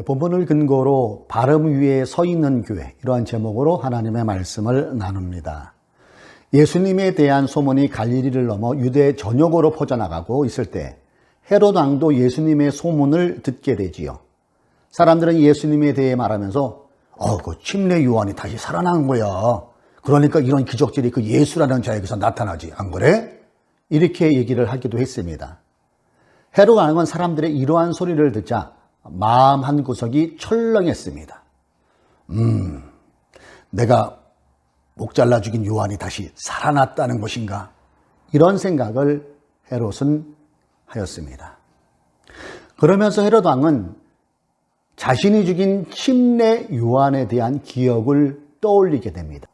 본문을 근거로 바름 위에 서 있는 교회, 이러한 제목으로 하나님의 말씀을 나눕니다. 예수님에 대한 소문이 갈릴리를 넘어 유대 전역으로 퍼져나가고 있을 때 헤롯 왕도 예수님의 소문을 듣게 되지요. 사람들은 예수님에 대해 말하면서 그 침례 요한이 다시 살아난 거야. 그러니까 이런 기적들이 그 예수라는 자에게서 나타나지, 안 그래? 이렇게 얘기를 하기도 했습니다. 헤롯 왕은 사람들의 이러한 소리를 듣자 마음 한구석이 철렁했습니다. 내가 목 잘라 죽인 요한이 다시 살아났다는 것인가? 이런 생각을 헤롯은 하였습니다. 그러면서 헤롯 왕은 자신이 죽인 침례 요한에 대한 기억을 떠올리게 됩니다.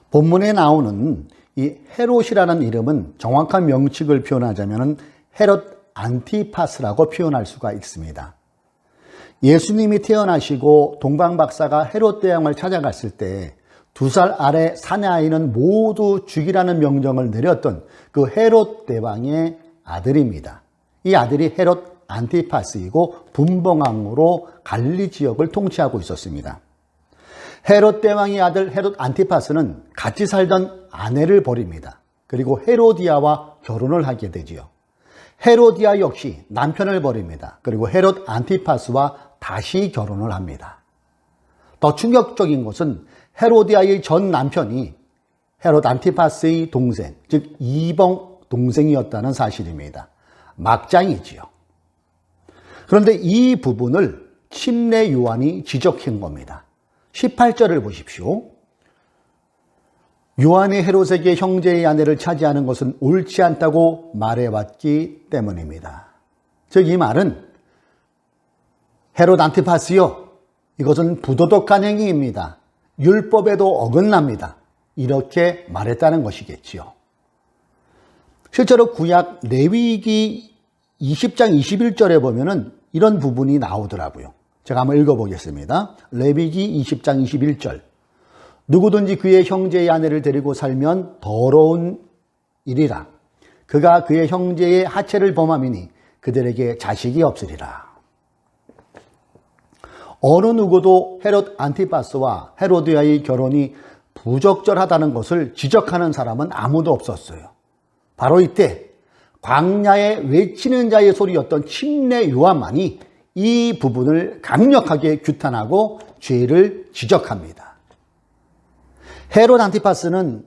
본문에 나오는 이 헤롯이라는 이름은 정확한 명칭을 표현하자면 헤롯 안티파스라고 표현할 수가 있습니다. 예수님이 태어나시고 동방박사가 헤롯 대왕을 찾아갔을 때 2살 아래 사내아이는 모두 죽이라는 명령을 내렸던 그 헤롯 대왕의 아들입니다. 이 아들이 헤롯 안티파스이고 분봉왕으로 갈릴리 지역을 통치하고 있었습니다. 헤롯 대왕의 아들 헤롯 안티파스는 같이 살던 아내를 버립니다. 그리고 헤로디아와 결혼을 하게 되지요. 헤로디아 역시 남편을 버립니다. 그리고 헤롯 안티파스와 다시 결혼을 합니다. 더 충격적인 것은 헤로디아의 전 남편이 헤롯 안티파스의 동생, 즉 이방 동생이었다는 사실입니다. 막장이지요. 그런데 이 부분을 침례 요한이 지적한 겁니다. 18절을 보십시오. 요한이 헤롯에게 형제의 아내를 차지하는 것은 옳지 않다고 말해왔기 때문입니다. 즉 이 말은 헤롯 안티파스요, 이것은 부도덕한 행위입니다. 율법에도 어긋납니다. 이렇게 말했다는 것이겠지요. 실제로 구약 레위기 20장 21절에 보면은 이런 부분이 나오더라고요. 제가 한번 읽어보겠습니다. 레위기 20장 21절. 누구든지 그의 형제의 아내를 데리고 살면 더러운 일이라. 그가 그의 형제의 하체를 범함이니 그들에게 자식이 없으리라. 어느 누구도 헤롯 안티파스와 헤로디아의 결혼이 부적절하다는 것을 지적하는 사람은 아무도 없었어요. 바로 이때 광야에 외치는 자의 소리였던 침례 요한만이 이 부분을 강력하게 규탄하고 죄를 지적합니다. 헤롯 안티파스는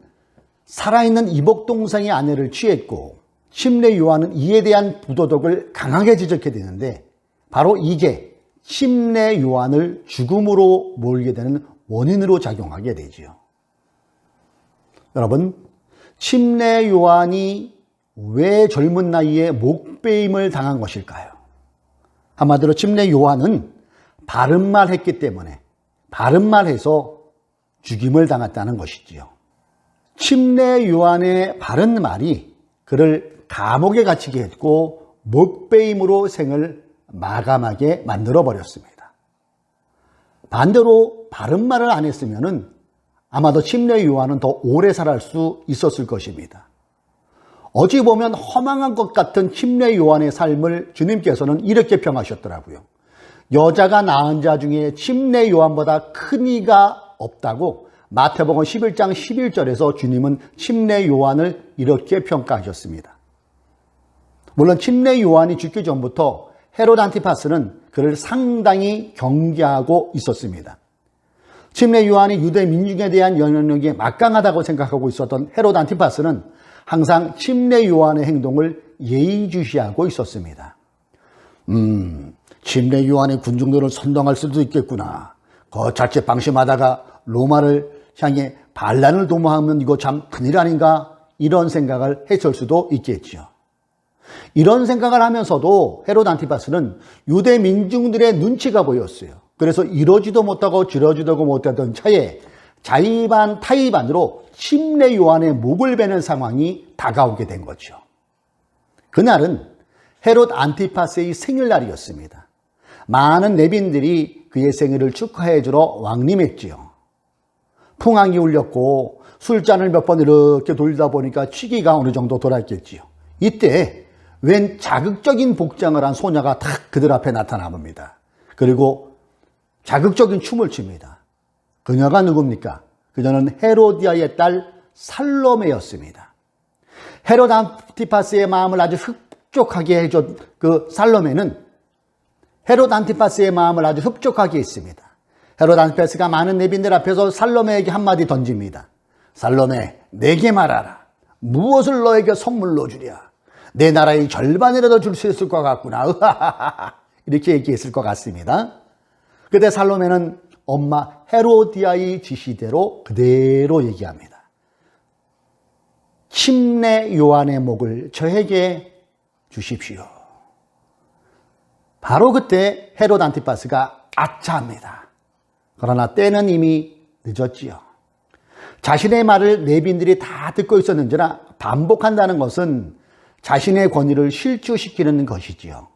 살아있는 이복 동생의 아내를 취했고 침례 요한은 이에 대한 부도덕을 강하게 지적해야 되는데 바로 이게 침례 요한을 죽음으로 몰게 되는 원인으로 작용하게 되지요. 여러분, 침례 요한이 왜 젊은 나이에 목베임을 당한 것일까요? 한마디로 침례 요한은 바른 말 했기 때문에 바른 말해서 죽임을 당했다는 것이지요. 침례 요한의 바른 말이 그를 감옥에 갇히게 했고 목베임으로 생을 마감하게 만들어 버렸습니다. 반대로 바른 말을 안 했으면 아마도 침례 요한은 더 오래 살아갈 수 있었을 것입니다. 어찌 보면 허망한 것 같은 침례 요한의 삶을 주님께서는 이렇게 평하셨더라고요. 여자가 낳은 자 중에 침례 요한보다 큰 이가 없다고 마태복음 11장 11절에서 주님은 침례 요한을 이렇게 평가하셨습니다. 물론 침례 요한이 죽기 전부터 헤롯 안티파스는 그를 상당히 경계하고 있었습니다. 침례 요한이 유대 민중에 대한 영향력이 막강하다고 생각하고 있었던 헤롯 안티파스는 항상 침례 요한의 행동을 예의주시하고 있었습니다. 침례 요한의 군중들을 선동할 수도 있겠구나. 자칫 방심하다가 로마를 향해 반란을 도모하면 이거 참 큰일 아닌가? 이런 생각을 했을 수도 있겠죠. 이런 생각을 하면서도 헤롯 안티파스는 유대 민중들의 눈치가 보였어요. 그래서 이러지도 못하고 저러지도 못하던 차에 자의반 타의반으로 침례 요한의 목을 베는 상황이 다가오게 된 거죠. 그날은 헤롯 안티파스의 생일날이었습니다. 많은 레빈들이 그의 생일을 축하해 주러 왕림했지요. 풍악이 울렸고 술잔을 몇 번 이렇게 돌리다 보니까 취기가 어느 정도 돌았겠지요. 이때 웬 자극적인 복장을 한 소녀가 탁 그들 앞에 나타나 봅니다. 그리고 자극적인 춤을 춥니다. 그녀가 누굽니까? 그녀는 헤로디아의 딸 살로메였습니다. 헤롯 안티파스의 마음을 아주 흡족하게 해준 그 살로메는 헤롯 안티파스의 마음을 아주 흡족하게 했습니다. 헤롯 안티파스가 많은 내빈들 앞에서 살로메에게 한마디 던집니다. 살로메, 내게 말하라. 무엇을 너에게 선물로 주랴? 내 나라의 절반이라도 줄 수 있을 것 같구나. 이렇게 얘기했을 것 같습니다. 그때 살로메는 엄마 헤로디아의 지시대로 그대로 얘기합니다. 침례 요한의 목을 저에게 주십시오. 바로 그때 헤롯 안티파스가 아차합니다. 그러나 때는 이미 늦었지요. 자신의 말을 내빈들이 다 듣고 있었는지라 반복한다는 것은 자신의 권위를 실추시키는 것이지요.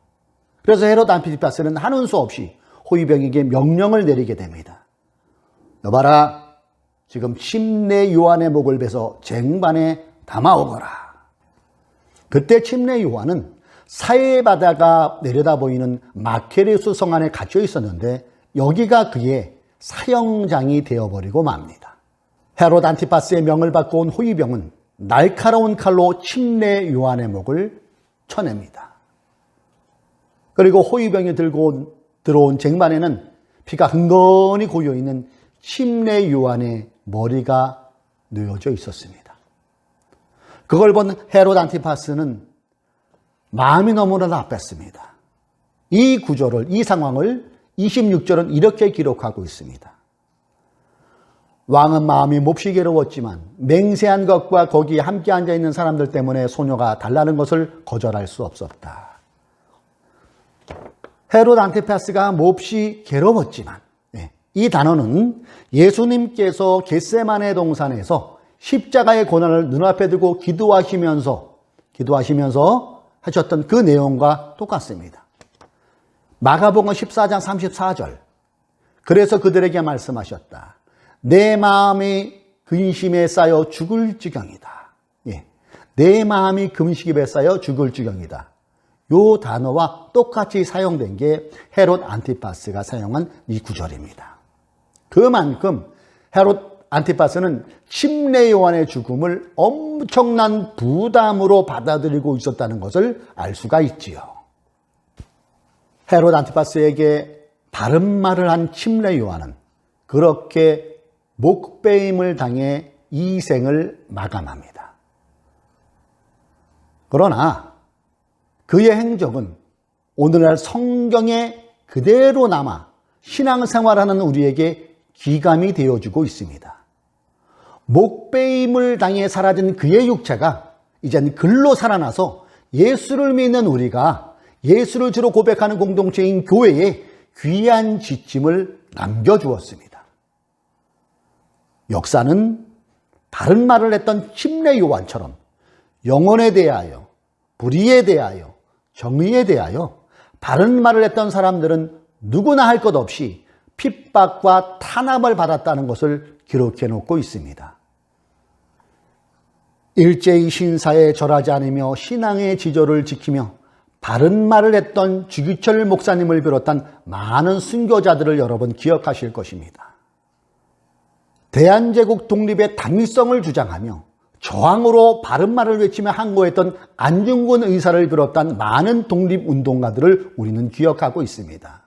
그래서 헤롯 안티파스는 하는 수 없이 호위병에게 명령을 내리게 됩니다. 여봐라, 지금 침례 요한의 목을 베서 쟁반에 담아오거라. 그때 침례 요한은 사해바다가 내려다 보이는 마케레수 성 안에 갇혀 있었는데 여기가 그의 사형장이 되어버리고 맙니다. 헤롯 안티파스의 명을 받고 온 호위병은 날카로운 칼로 침례 요한의 목을 쳐냅니다. 그리고 호위병이 들고 들어온 쟁반에는 피가 흥건히 고여있는 침례 요한의 머리가 놓여져 있었습니다. 그걸 본 헤롯 안티파스는 마음이 너무나 나빴습니다. 이 구절을, 이 상황을 26절은 이렇게 기록하고 있습니다. 왕은 마음이 몹시 괴로웠지만 맹세한 것과 거기에 함께 앉아있는 사람들 때문에 소녀가 달라는 것을 거절할 수 없었다. 헤롯 안티파스가 몹시 괴로웠지만, 이 단어는 예수님께서 겟세마네 동산에서 십자가의 고난을 눈앞에 두고 기도하시면서 하셨던 그 내용과 똑같습니다. 마가복음 14장 34절. 그래서 그들에게 말씀하셨다. 내 마음이 근심에 쌓여 죽을 지경이다. 내 마음이 근심에 쌓여 죽을 지경이다. 요 단어와 똑같이 사용된 게 헤롯 안티파스가 사용한 이 구절입니다. 그만큼 헤롯 안티파스는 침례 요한의 죽음을 엄청난 부담으로 받아들이고 있었다는 것을 알 수가 있지요. 헤롯 안티파스에게 바른 말을 한 침례 요한은 그렇게 목배임을 당해 이 생을 마감합니다. 그러나 그의 행적은 오늘날 성경에 그대로 남아 신앙생활하는 우리에게 기감이 되어주고 있습니다. 목배임을 당해 사라진 그의 육체가 이젠 글로 살아나서 예수를 믿는 우리가 예수를 주로 고백하는 공동체인 교회에 귀한 지침을 남겨주었습니다. 역사는 바른 말을 했던 침례 요한처럼 영혼에 대하여, 불의에 대하여, 정의에 대하여 바른 말을 했던 사람들은 누구나 할 것 없이 핍박과 탄압을 받았다는 것을 기록해 놓고 있습니다. 일제히 신사에 절하지 않으며 신앙의 지조를 지키며 바른 말을 했던 주기철 목사님을 비롯한 많은 순교자들을 여러분 기억하실 것입니다. 대한제국 독립의 당위성을 주장하며 저항으로 바른 말을 외치며 항거했던 안중근 의사를 비롯한 많은 독립운동가들을 우리는 기억하고 있습니다.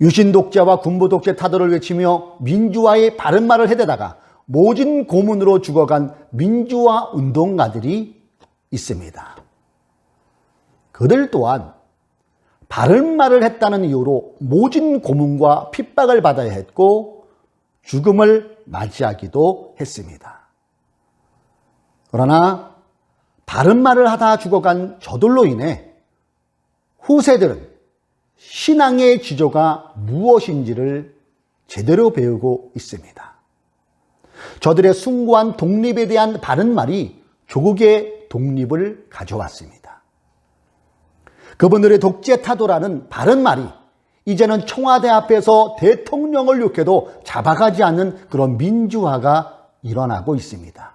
유신 독재와 군부 독재 타도를 외치며 민주화의 바른 말을 해대다가 모진 고문으로 죽어간 민주화 운동가들이 있습니다. 그들 또한 바른 말을 했다는 이유로 모진 고문과 핍박을 받아야 했고 죽음을 맞이하기도 했습니다. 그러나 바른 말을 하다 죽어간 저들로 인해 후세들은 신앙의 지조가 무엇인지를 제대로 배우고 있습니다. 저들의 숭고한 독립에 대한 바른 말이 조국의 독립을 가져왔습니다. 그분들의 독재 타도라는 바른 말이 이제는 청와대 앞에서 대통령을 욕해도 잡아가지 않는 그런 민주화가 일어나고 있습니다.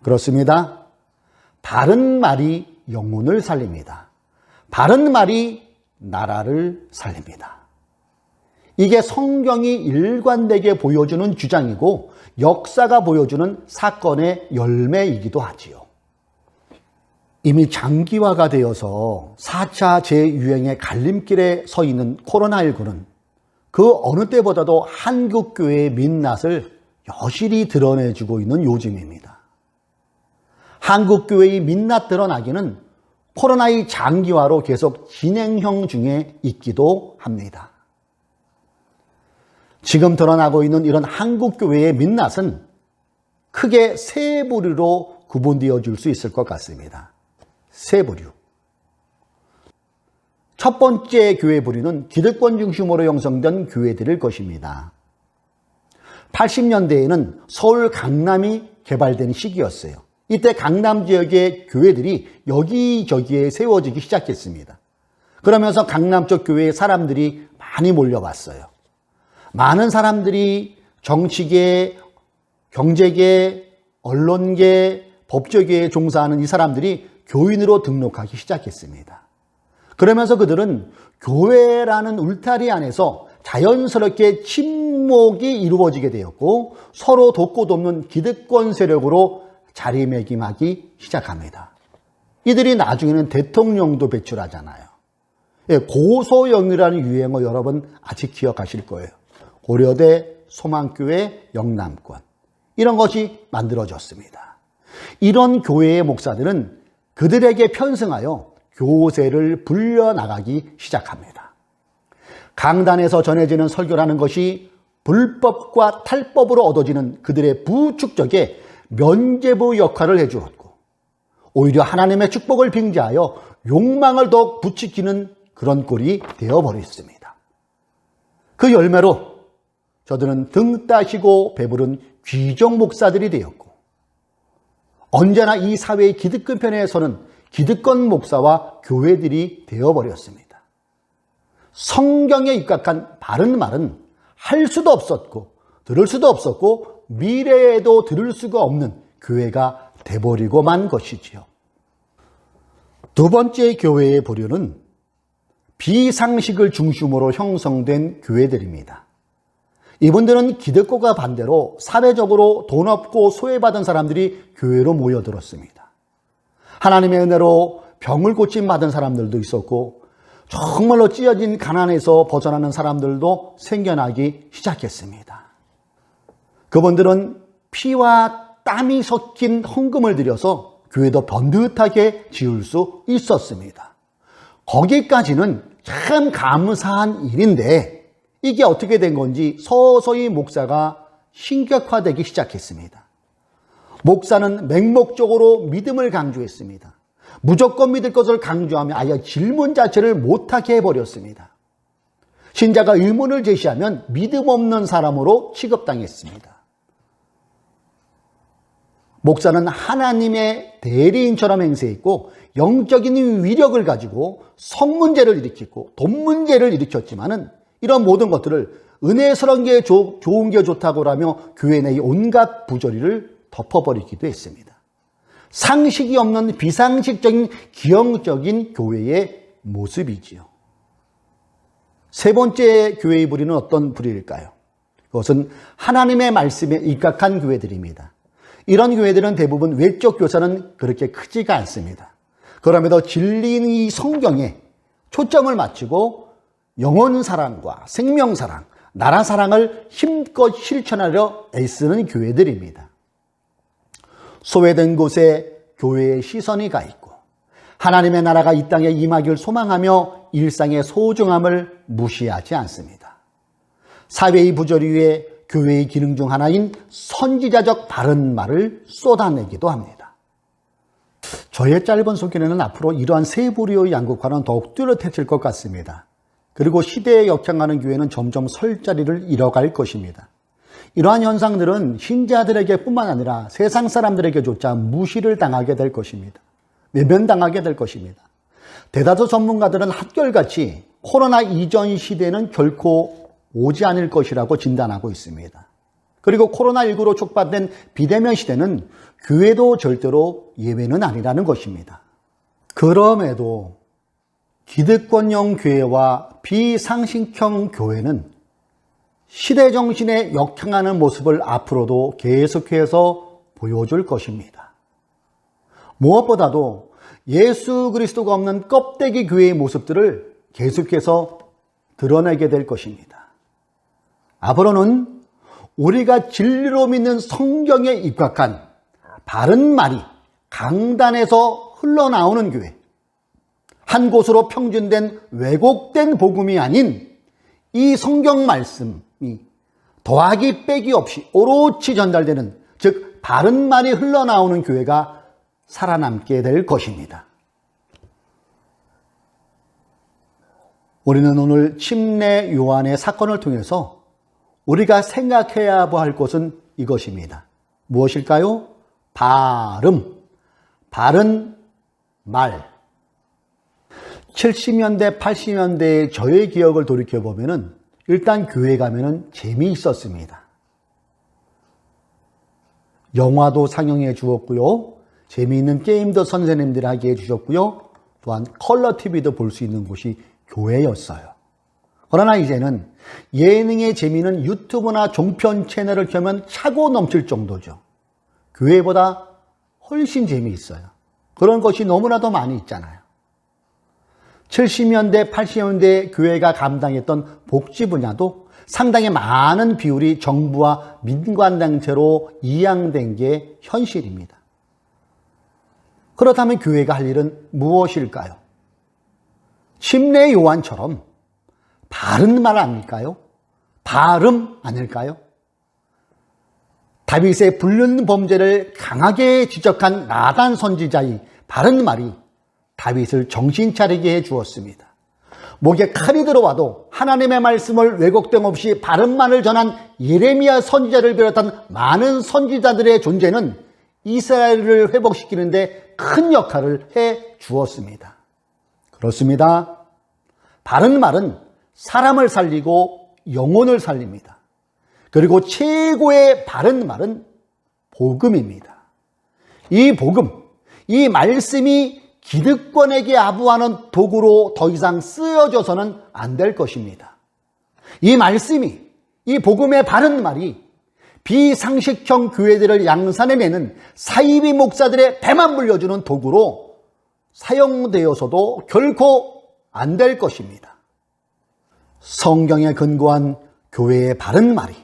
그렇습니다. 바른 말이 영혼을 살립니다. 바른 말이 나라를 살립니다. 이게 성경이 일관되게 보여주는 주장이고 역사가 보여주는 사건의 열매이기도 하지요. 이미 장기화가 되어서 4차 재유행의 갈림길에 서 있는 코로나19는 그 어느 때보다도 한국교회의 민낯을 여실히 드러내주고 있는 요즘입니다. 한국교회의 민낯 드러나기는 코로나의 장기화로 계속 진행형 중에 있기도 합니다. 지금 드러나고 있는 이런 한국교회의 민낯은 크게 세 부류로 구분되어 줄 수 있을 것 같습니다. 세 부류. 첫 번째 교회 부류는 기득권 중심으로 형성된 교회들일 것입니다. 80년대에는 서울 강남이 개발된 시기였어요. 이때 강남 지역의 교회들이 여기저기에 세워지기 시작했습니다. 그러면서 강남 쪽 교회에 사람들이 많이 몰려왔어요. 많은 사람들이 정치계, 경제계, 언론계, 법조계에 종사하는 이 사람들이 교인으로 등록하기 시작했습니다. 그러면서 그들은 교회라는 울타리 안에서 자연스럽게 친목이 이루어지게 되었고 서로 돕고 돕는 기득권 세력으로 자리매김하기 시작합니다. 이들이 나중에는 대통령도 배출하잖아요. 고소영이라는 유행어 여러분 아직 기억하실 거예요. 고려대, 소망교회, 영남권 이런 것이 만들어졌습니다. 이런 교회의 목사들은 그들에게 편승하여 교세를 불려나가기 시작합니다. 강단에서 전해지는 설교라는 것이 불법과 탈법으로 얻어지는 그들의 부축적에 면죄부 역할을 해주었고 오히려 하나님의 축복을 빙자하여 욕망을 더욱 부추기는 그런 꼴이 되어버렸습니다. 그 열매로 저들은 등 따시고 배부른 귀족 목사들이 되었고 언제나 이 사회의 기득권 편에 서는 기득권 목사와 교회들이 되어버렸습니다. 성경에 입각한 바른 말은 할 수도 없었고 들을 수도 없었고 미래에도 들을 수가 없는 교회가 돼버리고 만 것이지요. 두 번째 교회의 부류는 비상식을 중심으로 형성된 교회들입니다. 이분들은 기득권과 반대로 사회적으로 돈 없고 소외받은 사람들이 교회로 모여들었습니다. 하나님의 은혜로 병을 고침받은 사람들도 있었고 정말로 찢어진 가난에서 벗어나는 사람들도 생겨나기 시작했습니다. 그분들은 피와 땀이 섞인 헌금을 들여서 교회도 번듯하게 지을 수 있었습니다. 거기까지는 참 감사한 일인데 이게 어떻게 된 건지 서서히 목사가 신격화되기 시작했습니다. 목사는 맹목적으로 믿음을 강조했습니다. 무조건 믿을 것을 강조하며 아예 질문 자체를 못하게 해버렸습니다. 신자가 의문을 제시하면 믿음 없는 사람으로 취급당했습니다. 목사는 하나님의 대리인처럼 행세했고 영적인 위력을 가지고 성 문제를 일으켰고 돈 문제를 일으켰지만은 이런 모든 것들을 은혜스러운 게 좋은 게 좋다고 하며 교회 내의 온갖 부조리를 덮어버리기도 했습니다. 상식이 없는 비상식적인 기형적인 교회의 모습이지요. 세 번째 교회의 부류는 어떤 부류일까요? 그것은 하나님의 말씀에 입각한 교회들입니다. 이런 교회들은 대부분 외적 교사는 그렇게 크지가 않습니다. 그럼에도 진리의 성경에 초점을 맞추고 영혼 사랑과 생명 사랑, 나라 사랑을 힘껏 실천하려 애쓰는 교회들입니다. 소외된 곳에 교회의 시선이 가 있고 하나님의 나라가 이 땅에 임하기를 소망하며 일상의 소중함을 무시하지 않습니다. 사회의 부조리 위에 교회의 기능 중 하나인 선지자적 바른 말을 쏟아내기도 합니다. 저의 짧은 소개는 앞으로 이러한 세 부류의 양극화는 더욱 뚜렷해질 것 같습니다. 그리고 시대에 역행하는 교회는 점점 설 자리를 잃어갈 것입니다. 이러한 현상들은 신자들에게 뿐만 아니라 세상 사람들에게조차 무시를 당하게 될 것입니다. 외면당하게 될 것입니다. 대다수 전문가들은 한결같이 코로나 이전 시대는 결코 오지 않을 것이라고 진단하고 있습니다. 그리고 코로나19로 촉발된 비대면 시대는 교회도 절대로 예외는 아니라는 것입니다. 그럼에도 기득권형 교회와 비상식형 교회는 시대 정신에 역행하는 모습을 앞으로도 계속해서 보여줄 것입니다. 무엇보다도 예수 그리스도가 없는 껍데기 교회의 모습들을 계속해서 드러내게 될 것입니다. 앞으로는 우리가 진리로 믿는 성경에 입각한 바른 말이 강단에서 흘러나오는 교회, 한 곳으로 평준된 왜곡된 복음이 아닌 이 성경 말씀이 더하기 빼기 없이 오롯이 전달되는, 즉 바른 말이 흘러나오는 교회가 살아남게 될 것입니다. 우리는 오늘 침례 요한의 사건을 통해서 우리가 생각해야 할 것은 이것입니다. 무엇일까요? 바른 말. 70년대, 80년대의 저의 기억을 돌이켜보면 일단 교회 가면은 재미있었습니다. 영화도 상영해 주었고요. 재미있는 게임도 선생님들이 하게 해주셨고요. 또한 컬러 TV도 볼 수 있는 곳이 교회였어요. 그러나 이제는 예능의 재미는 유튜브나 종편 채널을 켜면 차고 넘칠 정도죠. 교회보다 훨씬 재미있어요. 그런 것이 너무나도 많이 있잖아요. 70년대, 80년대 교회가 감당했던 복지 분야도 상당히 많은 비율이 정부와 민관단체로 이양된 게 현실입니다. 그렇다면 교회가 할 일은 무엇일까요? 침례 요한처럼 바른 말 아닐까요? 바름 아닐까요? 다윗의 불륜 범죄를 강하게 지적한 나단 선지자의 바른 말이 다윗을 정신 차리게 해 주었습니다. 목에 칼이 들어와도 하나님의 말씀을 왜곡됨 없이 바른 말을 전한 예레미야 선지자를 비롯한 많은 선지자들의 존재는 이스라엘을 회복시키는데 큰 역할을 해 주었습니다. 그렇습니다. 바른 말은 사람을 살리고 영혼을 살립니다. 그리고 최고의 바른 말은 복음입니다. 이 복음, 이 말씀이 기득권에게 아부하는 도구로 더 이상 쓰여져서는 안 될 것입니다. 이 말씀이, 이 복음의 바른 말이 비상식형 교회들을 양산해내는 사이비 목사들의 배만 물려주는 도구로 사용되어서도 결코 안 될 것입니다. 성경에 근거한 교회의 바른 말이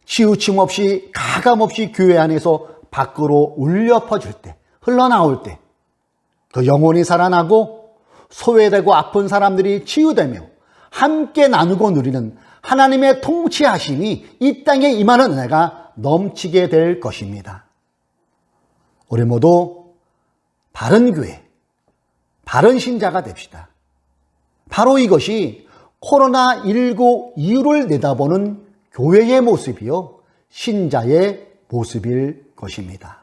치우침 없이 가감 없이 교회 안에서 밖으로 울려 퍼질 때, 흘러나올 때 그 영혼이 살아나고 소외되고 아픈 사람들이 치유되며 함께 나누고 누리는 하나님의 통치하심이 이 땅에 임하는 은혜가 넘치게 될 것입니다. 우리 모두 바른 교회, 바른 신자가 됩시다. 바로 이것이 코로나19 이후를 내다보는 교회의 모습이요, 신자의 모습일 것입니다.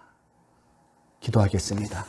기도하겠습니다.